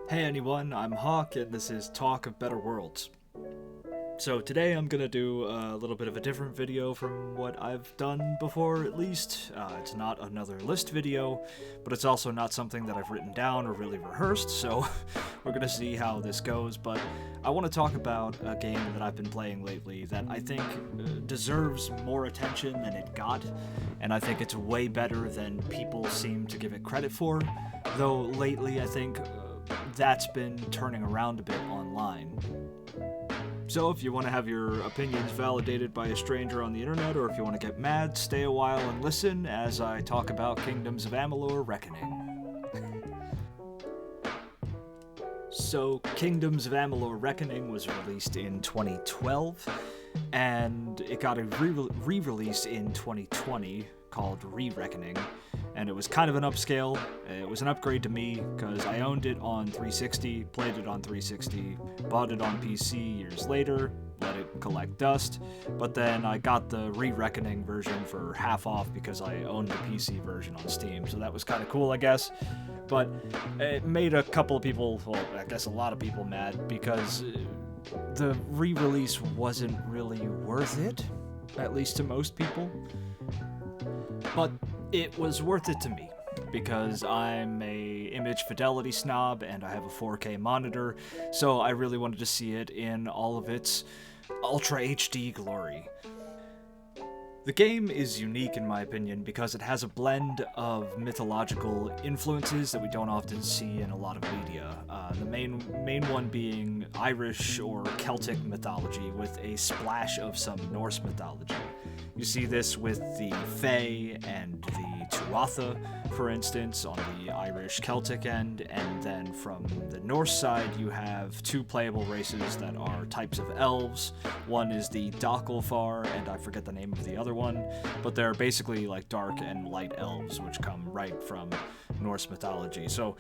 Hey anyone, I'm Hawk, and this is Talk of Better Worlds. So today I'm gonna do a little bit of a different video from what I've done before, at least. It's not another list video, but it's also not something that I've written down or really rehearsed, so we're gonna see how this goes. But I want to talk about a game that I've been playing lately that I think deserves more attention than it got, and I think it's way better than people seem to give it credit for, though lately I think that's been turning around a bit online. So if you want to have your opinions validated by a stranger on the internet, or if you want to get mad, stay a while and listen as I talk about Kingdoms of Amalur Reckoning. So Kingdoms of Amalur Reckoning was released in 2012, and it got a re-release in 2020 called Re-Reckoning, and it was kind of an upscale. It was an upgrade to me because I owned it on 360, played it on 360, bought it on PC years later, let it collect dust, but then I got the Re-Reckoning version for half off because I owned the PC version on Steam, so that was kind of cool, I guess. But it made a couple of people, well, I guess a lot of people mad because the re-release wasn't really worth it, at least to most people. But it was worth it to me, because I'm a image fidelity snob and I have a 4K monitor, so I really wanted to see it in all of its Ultra HD glory. The game is unique in my opinion because it has a blend of mythological influences that we don't often see in a lot of media. The main one being Irish or Celtic mythology with a splash of some Norse mythology. You see this with the Fae and the Tuatha, for instance, on the Irish-Celtic end, and then from the Norse side you have two playable races that are types of elves. One is the Dakelfar, and I forget the name of the other one, but they're basically like dark and light elves, which come right from Norse mythology. So,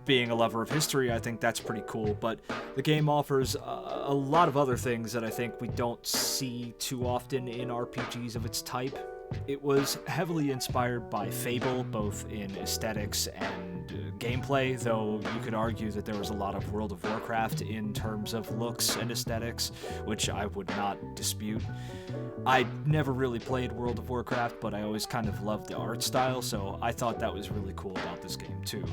being a lover of history, I think that's pretty cool, but the game offers a lot of other things that I think we don't see too often in RPGs of its type. It was heavily inspired by Fable, both in aesthetics and gameplay, though you could argue that there was a lot of World of Warcraft in terms of looks and aesthetics, which I would not dispute. I never really played World of Warcraft, but I always kind of loved the art style, so I thought that was really cool about this game too.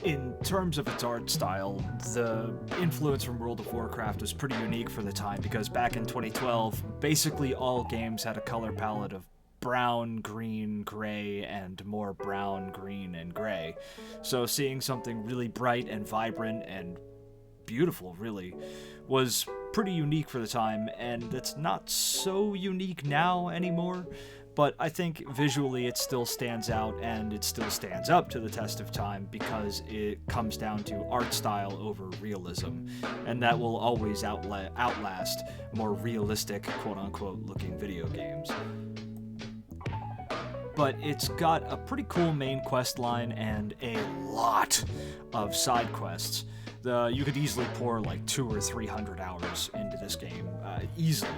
In terms of its art style, the influence from World of Warcraft was pretty unique for the time, because back in 2012, basically all games had a color palette of brown, green, gray, and more brown, green, and gray. So seeing something really bright and vibrant and beautiful, really, was pretty unique for the time, and it's not so unique now anymore. But I think visually it still stands out, and it still stands up to the test of time because it comes down to art style over realism, and that will always outlast more realistic, quote-unquote, looking video games. But it's got a pretty cool main quest line and a lot of side quests. You could easily pour like 200 or 300 hours into this game, easily.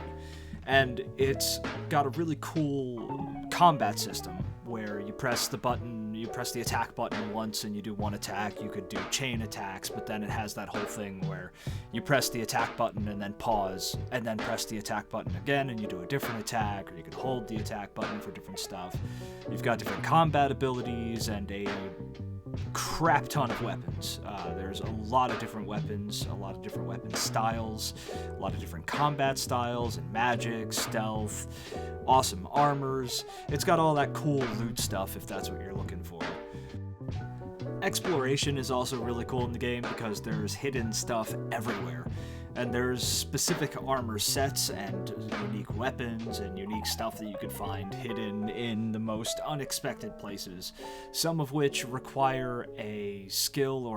And it's got a really cool combat system where you press the attack button once and you do one attack. You could do chain attacks, but then it has that whole thing where you press the attack button and then pause, and then press the attack button again and you do a different attack, or you can hold the attack button for different stuff. You've got different combat abilities and a crap ton of weapons. There's a lot of different weapons, a lot of different weapon styles, a lot of different combat styles and magic, stealth, awesome armors. It's got all that cool loot stuff if that's what you're looking for. Exploration is also really cool in the game because there's hidden stuff everywhere. And there's specific armor sets and unique weapons and unique stuff that you could find hidden in the most unexpected places, some of which require a skill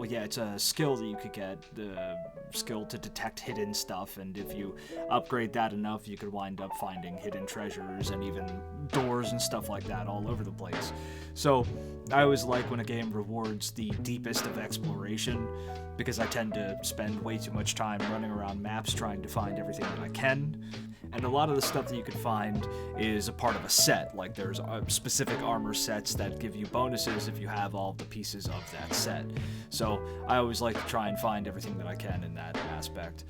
it's a skill that you could get, the skill to detect hidden stuff, and if you upgrade that enough, you could wind up finding hidden treasures and even doors and stuff like that all over the place. So I always like when a game rewards the deepest of exploration, because I tend to spend way too much time running around maps trying to find everything that I can. And a lot of the stuff that you can find is a part of a set. Like there's specific armor sets that give you bonuses if you have all the pieces of that set. So I always like to try and find everything that I can in that aspect.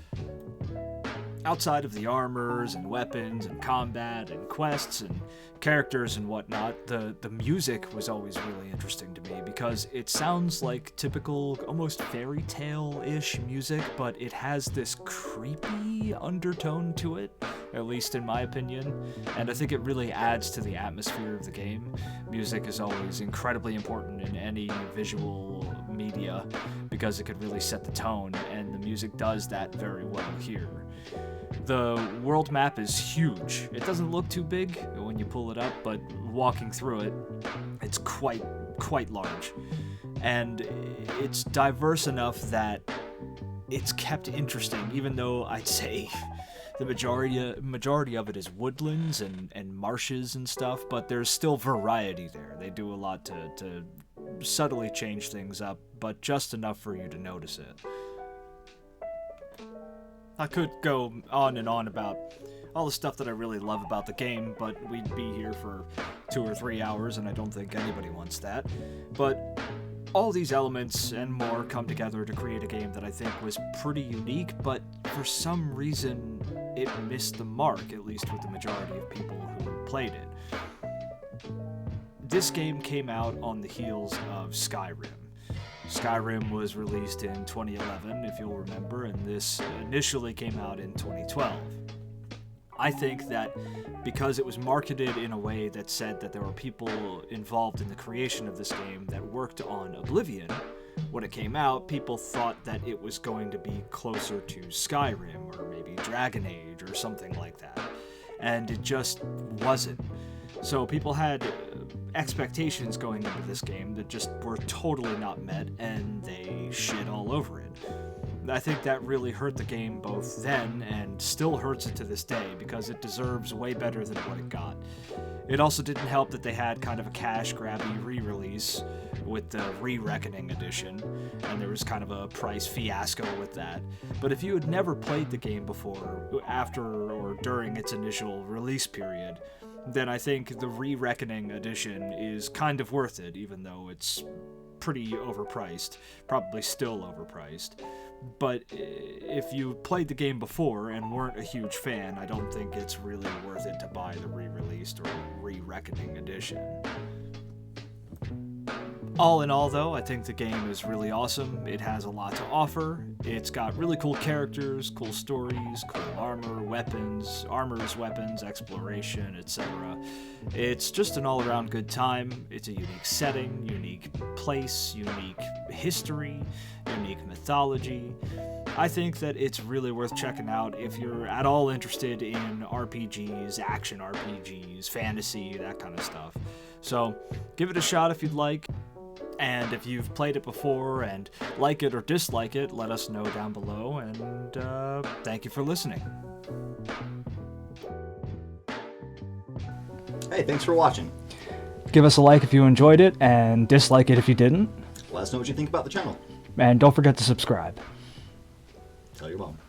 Outside of the armors and weapons and combat and quests and characters and whatnot, the music was always really interesting to me because it sounds like typical, almost fairy tale-ish music, but it has this creepy undertone to it, at least in my opinion, and I think it really adds to the atmosphere of the game. Music is always incredibly important in any visual media because it could really set the tone, and the music does that very well here. The world map is huge. It doesn't look too big when you pull it up, but walking through it, it's quite large. And it's diverse enough that it's kept interesting, even though I'd say the majority of it is woodlands and marshes and stuff, but there's still variety there. They do a lot to subtly change things up, but just enough for you to notice it. I could go on and on about all the stuff that I really love about the game, but we'd be here for 2 or 3 hours, and I don't think anybody wants that. But all these elements and more come together to create a game that I think was pretty unique, but for some reason it missed the mark, at least with the majority of people who played it. This game came out on the heels of Skyrim. Skyrim was released in 2011, if you'll remember, and this initially came out in 2012. I think that because it was marketed in a way that said that there were people involved in the creation of this game that worked on Oblivion, when it came out, people thought that it was going to be closer to Skyrim, or maybe Dragon Age, or something like that. And it just wasn't. So people had expectations going into this game that just were totally not met, and they shit all over it. I think that really hurt the game both then and still hurts it to this day because it deserves way better than what it got. It also didn't help that they had kind of a cash-grabby re-release with the Re-Reckoning edition, and there was kind of a price fiasco with that. But if you had never played the game before, after or during its initial release period, then I think the Re-Reckoning edition is kind of worth it, even though it's pretty overpriced, probably still overpriced. But if you played the game before and weren't a huge fan, I don't think it's really worth it to buy the re-released or Re-Reckoning edition. All in all, though, I think the game is really awesome. It has a lot to offer. It's got really cool characters, cool stories, cool armor, weapons, exploration, etc. It's just an all-around good time. It's a unique setting, unique place, unique history, unique mythology. I think that it's really worth checking out if you're at all interested in RPGs, action RPGs, fantasy, that kind of stuff. So give it a shot if you'd like. And if you've played it before and like it or dislike it, let us know down below, and thank you for listening. Hey, thanks for watching. Give us a like if you enjoyed it, and dislike it if you didn't. Let us know what you think about the channel. And don't forget to subscribe. Tell your mom.